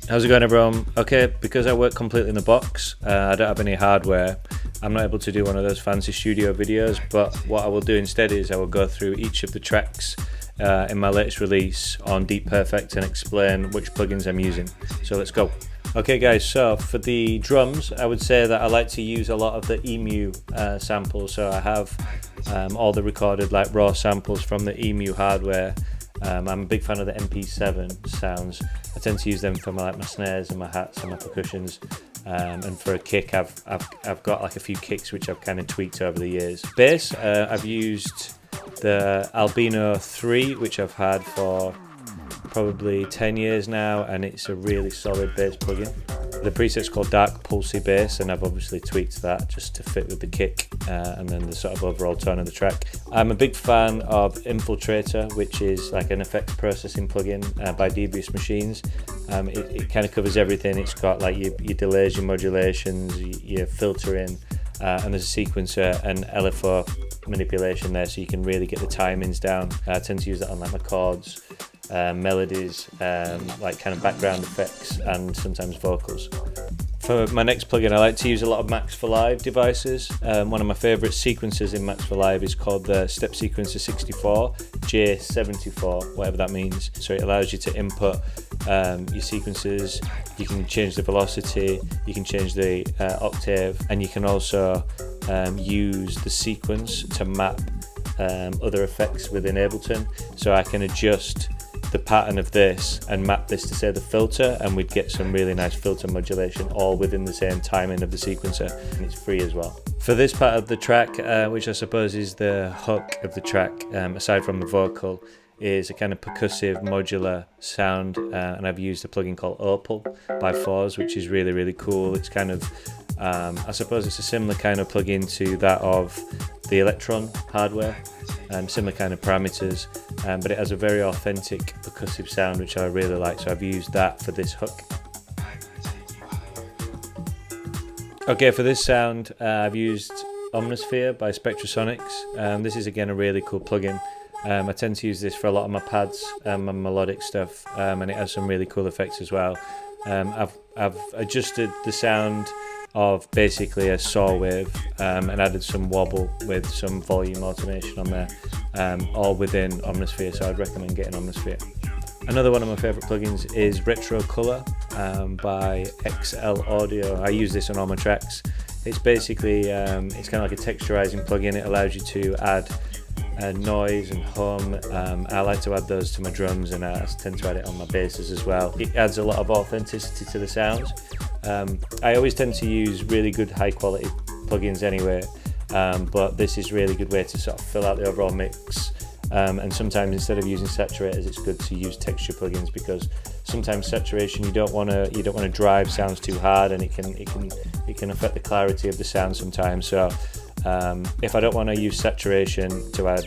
How's it going, everyone? Okay, because I work completely in the box, I don't have any hardware, I'm not able to do one of those fancy studio videos, but what I will do instead is I will go through each of the tracks in my latest release on Deeperfect and explain which plugins I'm using. So let's go. Okay guys, so for the drums, I would say that I like to use a lot of the EMU samples. So I have all the recorded like raw samples from the EMU hardware. I'm a big fan of the MP7 sounds. I tend to use them for my snares and my hats and my percussions. And for a kick, I've got like a few kicks which I've kind of tweaked over the years. Bass, I've used the Albino 3, which I've had for probably 10 years now, and it's a really solid bass plugin. The preset's called Dark Pulsy Bass, and I've obviously tweaked that just to fit with the kick and then the sort of overall tone of the track. I'm a big fan of Infiltrator, which is like an effects processing plugin by Devious Machines. It kind of covers everything. It's got like your delays, your modulations, your filtering, and there's a sequencer and LFO manipulation there, so you can really get the timings down. I tend to use that on like my chords, melodies, like kind of background effects, and sometimes vocals. For my next plugin, I like to use a lot of Max for Live devices. One of my favourite sequencers in Max for Live is called the Step Sequencer 64, J74, whatever that means. So it allows you to input your sequences, you can change the velocity, you can change the octave, and you can also use the sequence to map other effects within Ableton. So I can adjust the pattern of this and map this to say the filter, and we'd get some really nice filter modulation all within the same timing of the sequencer, and it's free as well. For this part of the track, which I suppose is the hook of the track, aside from the vocal, is a kind of percussive modular sound, and I've used a plugin called Opal by Fours, which is really cool. It's kind of I suppose it's a similar kind of plugin to that of the Electron hardware, similar kind of parameters, but it has a very authentic percussive sound which I really like, so I've used that for this hook. Okay, for this sound I've used Omnisphere by Spectrasonics. This is again a really cool plugin. I tend to use this for a lot of my pads and my melodic stuff, and it has some really cool effects as well. I've adjusted the sound of basically a saw wave and added some wobble with some volume automation on there, all within Omnisphere, so I'd recommend getting Omnisphere. Another one of my favourite plugins is Retro Color by XL Audio. I use this on all my tracks. It's basically, it's kind of like a texturizing plugin. It allows you to add noise and hum. I like to add those to my drums, and I tend to add it on my basses as well. It adds a lot of authenticity to the sounds. I always tend to use really good high quality plugins anyway, but this is a really good way to sort of fill out the overall mix, and sometimes instead of using saturators it's good to use texture plugins, because sometimes saturation you don't want to drive sounds too hard, and it can affect the clarity of the sound sometimes. So if I don't want to use saturation to add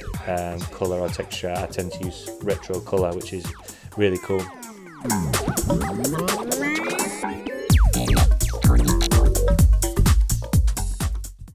colour or texture, I tend to use Retro Color, which is really cool.